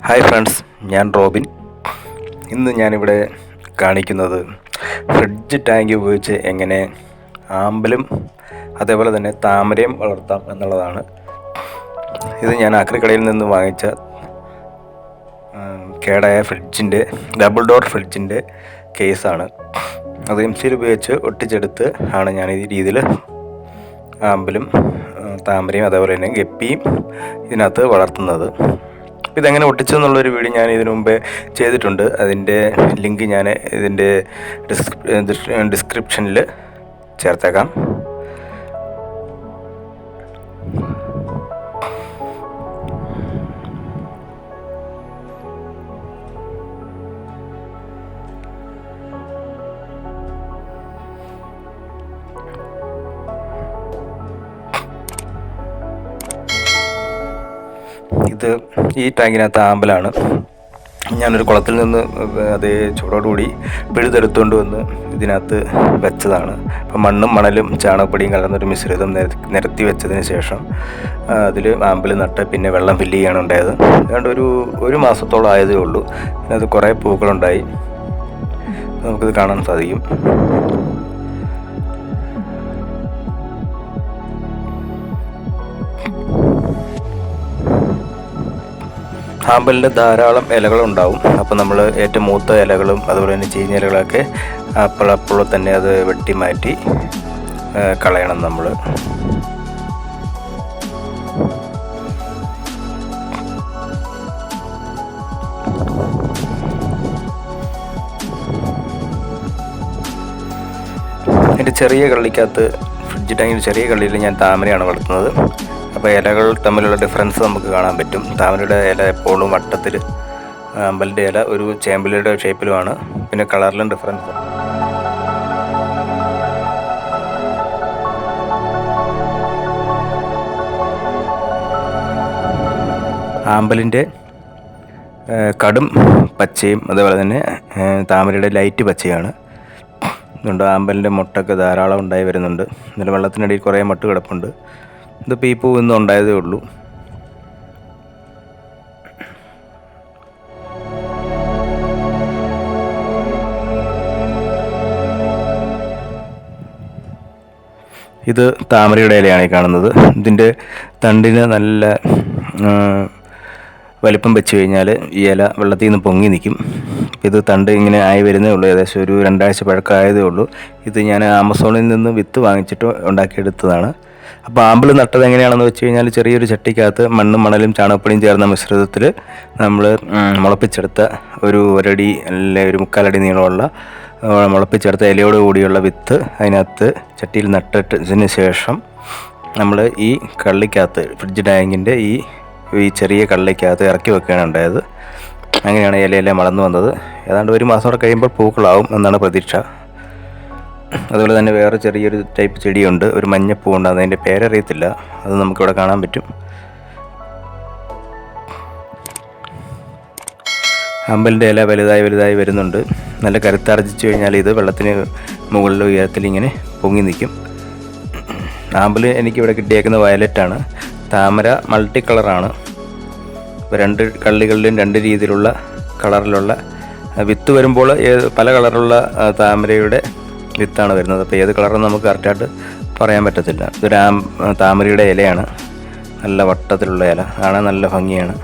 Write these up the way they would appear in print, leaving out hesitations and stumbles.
Hi friends, ഞാൻ Robin. ഇന്ന് ഞാനിവിടെ കാണിക്കുന്നത് ഫ്രിഡ്ജ് ടാങ്ക് ഉപയോഗിച്ച് എങ്ങനെ ആമ്പലും അതേപോലെ തന്നെ താമരയും വളർത്താം എന്നുള്ളതാണ്. ഇത് ഞാൻ ആക്രിക്കടയിൽ നിന്ന് വാങ്ങിച്ച കേടായ ഡബിൾ ഡോർ ഫ്രിഡ്ജിൻ്റെ കേസാണ്. അത് എംസിൽ ഉപയോഗിച്ച് ഒട്ടിച്ചെടുത്ത് ആണ് ഞാൻ ഈ രീതിയിൽ ആമ്പലും താമരയും അതേപോലെ തന്നെ ഗപ്പിയും ഇതിനകത്ത് വളർത്തുന്നത്. ഇതെങ്ങനെ ഒട്ടിച്ചെന്നുള്ളൊരു വീഡിയോ ഞാൻ ഇതിനു മുമ്പേ ചെയ്തിട്ടുണ്ട്. അതിൻ്റെ ലിങ്ക് ഞാൻ ഇതിൻ്റെ ഡിസ്ക്രിപ്ഷനിൽ ചേർത്തേക്കാം. ഈ ടാങ്കിനകത്ത് ആമ്പലാണ്. ഞാനൊരു കുളത്തിൽ നിന്ന് അതേ ചൂടോടുകൂടി പിഴുതെടുത്തുകൊണ്ട് വന്ന് ഇതിനകത്ത് വെച്ചതാണ്. അപ്പം മണ്ണും മണലും ചാണകപ്പൊടിയും കലർന്നൊരു മിശ്രിതം നിരത്തി വെച്ചതിന് ശേഷം അതിൽ ആമ്പൽ നട്ട് പിന്നെ വെള്ളം ഫില്ല് ചെയ്യാണ് ഉണ്ടായത്. അതുകൊണ്ട് ഒരു മാസത്തോളം ആയതേ ഉള്ളൂ. അതിനകത്ത് കുറേ പൂക്കളുണ്ടായി. നമുക്കിത് കാണാൻ സാധിക്കും. ആമ്പലിൻ്റെ ധാരാളം ഇലകളുണ്ടാവും. അപ്പോൾ നമ്മൾ ഏറ്റവും മൂത്ത ഇലകളും അതുപോലെ തന്നെ ചീഞ്ഞ ഇലകളൊക്കെ അപ്പോൾ തന്നെ അത് വെട്ടി മാറ്റി കളയണം നമ്മൾ. എൻ്റെ ചെറിയ കള്ളിക്കകത്ത് ഫ്രിഡ്ജ് ടാങ്കിൻ്റെ ചെറിയ കള്ളിയിൽ ഞാൻ താമരയാണ് വളർത്തുന്നത്. അപ്പോൾ ഇലകൾ തമ്മിലുള്ള ഡിഫറൻസ് നമുക്ക് കാണാൻ പറ്റും. താമരയുടെ ഇല എപ്പോഴും വട്ടത്തിൽ, അമ്പലിൻ്റെ ഇല ഒരു ചേമ്പിലയുടെ ഷേപ്പിലുമാണ്. പിന്നെ കളറിലും ഡിഫറൻസ്. ആമ്പലിൻ്റെ കടും പച്ചയും അതേപോലെ തന്നെ താമരയുടെ ലൈറ്റ് പച്ചയാണ്. അതുകൊണ്ട് ആമ്പലിൻ്റെ മുട്ടൊക്കെ ധാരാളം ഉണ്ടായി വരുന്നുണ്ട്. എന്നാലും വെള്ളത്തിനടിയിൽ കുറേ മട്ട് കിടപ്പുണ്ട്. ഇതിപ്പോൾ ഈ പൂ ഇന്നും ഉണ്ടായതേ ഉള്ളൂ. ഇത് താമരയുടെ ഇലയാണ് ഈ കാണുന്നത്. ഇതിൻ്റെ തണ്ടിന് നല്ല വലിപ്പം വെച്ച് കഴിഞ്ഞാൽ ഈ ഇല വെള്ളത്തിൽ നിന്ന് പൊങ്ങി നിൽക്കും. ഇത് തണ്ട് ഇങ്ങനെ ആയി വരുന്നേ ഉള്ളൂ. ഏകദേശം ഒരു 2 ആഴ്ച പഴക്കമായതേ ഉള്ളൂ. ഇത് ഞാൻ ആമസോണിൽ നിന്ന് വിത്ത് വാങ്ങിച്ചിട്ട് ഉണ്ടാക്കിയെടുത്തതാണ്. അപ്പോൾ ആമ്പൽ നട്ടത് എങ്ങനെയാണെന്ന് വെച്ച് കഴിഞ്ഞാൽ ചെറിയൊരു ചട്ടിക്കകത്ത് മണ്ണും മണലും ചാണകപ്പൊടിയും ചേർന്ന മിശ്രിതത്തിൽ നമ്മൾ മുളപ്പിച്ചെടുത്ത ഒരു ഒരടി അല്ലെങ്കിൽ ഒരു 3/4 അടി നീളമുള്ള മുളപ്പിച്ചെടുത്ത ഇലയോട് കൂടിയുള്ള വിത്ത് അതിനകത്ത് ചട്ടിയിൽ നട്ടതിന് ശേഷം നമ്മൾ ഈ കള്ളിക്കകത്ത് ഫ്രിഡ്ജ് ടാങ്കിൻ്റെ ഈ ചെറിയ കള്ളിക്കകത്ത് ഇറക്കി വെക്കുകയാണ് ഉണ്ടായത്. അങ്ങനെയാണ് ഇലയെല്ലാം വളർന്നു വന്നത്. ഏതാണ്ട് ഒരു മാസം കഴിയുമ്പോൾ പൂക്കളാവും എന്നാണ് പ്രതീക്ഷ. അതുപോലെ തന്നെ വേറെ ചെറിയൊരു ടൈപ്പ് ചെടിയുണ്ട്, ഒരു മഞ്ഞപ്പൂവുണ്ട്. അതിൻ്റെ പേരറിയത്തില്ല, അത് നമുക്കിവിടെ കാണാൻ പറ്റും. ആമ്പലിൻ്റെ ഇല വലുതായി വരുന്നുണ്ട്. നല്ല കരുത്താർജിച്ചു കഴിഞ്ഞാൽ ഇത് വെള്ളത്തിന് മുകളിൽ ഉയരത്തിൽ ഇങ്ങനെ പൊങ്ങി നിൽക്കും. ആമ്പൽ എനിക്കിവിടെ കിട്ടിയേക്കുന്ന വയലറ്റാണ്. താമര മൾട്ടി കളറാണ്. 2 കള്ളികളിലും 2 രീതിയിലുള്ള കളറിലുള്ള വിത്ത് വരുമ്പോൾ പല കളറുള്ള താമരയുടെ വിത്താണ് വരുന്നത്. അപ്പോൾ ഏത് കളറെന്ന് നമുക്ക് കറക്റ്റായിട്ട് പറയാൻ പറ്റത്തില്ല. ഇതൊരു താമരയുടെ ഇലയാണ്. നല്ല വട്ടത്തിലുള്ള ഇല കാണാൻ നല്ല ഭംഗിയാണ്.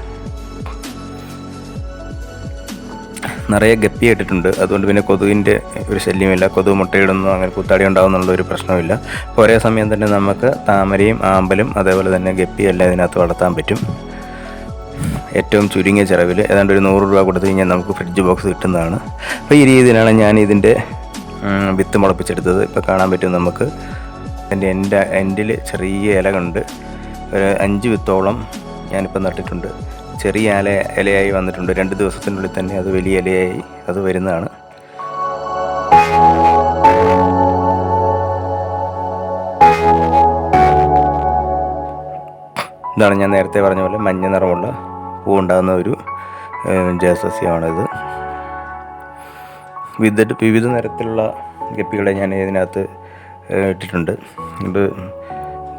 നിറയെ ഗപ്പി ഇട്ടിട്ടുണ്ട്. അതുകൊണ്ട് പിന്നെ കൊതുകിൻ്റെ ഒരു ശല്യമില്ല. കൊതുക് മുട്ടയിടുന്നു, അങ്ങനെ കൂത്താടി ഉണ്ടാകുന്നുള്ള ഒരു പ്രശ്നമില്ല. അപ്പോൾ ഒരേ സമയം തന്നെ നമുക്ക് താമരയും ആമ്പലും അതേപോലെ തന്നെ ഗപ്പിയും എല്ലാം ഇതിനകത്ത് വളർത്താൻ പറ്റും. ഏറ്റവും ചുരുങ്ങിയ ചിലവിൽ ഏതാണ്ട് ഒരു 100 രൂപ കൊടുത്തു കഴിഞ്ഞാൽ നമുക്ക് ഫ്രിഡ്ജ് ബോക്സ് കിട്ടുന്നതാണ്. അപ്പോൾ ഈ രീതിയിലാണ് ഞാൻ ഇതിൻ്റെ വിത്ത് മുളപ്പിച്ചെടുത്തത്. ഇപ്പോൾ കാണാൻ പറ്റും നമുക്ക്. എൻ്റെ എൻഡിൽ ചെറിയ ഇല കൊണ്ട് ഒരു 5 വിത്തോളം ഞാനിപ്പോൾ നട്ടിട്ടുണ്ട്. ചെറിയ ഇലയായി വന്നിട്ടുണ്ട്. 2 ദിവസത്തിനുള്ളിൽ തന്നെ അത് വലിയ ഇലയായി അത് വരുന്നതാണ്. ഇതാണ് ഞാൻ നേരത്തെ പറഞ്ഞ പോലെ മഞ്ഞ നിറമുള്ള പൂവുണ്ടാകുന്ന ഒരു ജയസസ്യമാണിത്. വിവിധ നിറത്തിലുള്ള ഗപ്പികളെ ഞാൻ ഇതിനകത്ത് ഇട്ടിട്ടുണ്ട്. ഇത്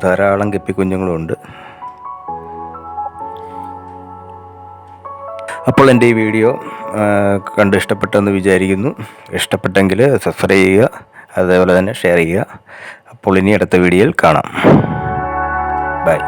ധാരാളം ഗപ്പി കുഞ്ഞുങ്ങളുമുണ്ട്. അപ്പോൾ എൻ്റെ ഈ വീഡിയോ കണ്ട് ഇഷ്ടപ്പെട്ടെന്ന് വിചാരിക്കുന്നു. ഇഷ്ടപ്പെട്ടെങ്കിൽ സബ്സ്ക്രൈബ് ചെയ്യുക, അതേപോലെ തന്നെ ഷെയർ ചെയ്യുക. അപ്പോൾ ഇനി അടുത്ത വീഡിയോയിൽ കാണാം. ബൈ.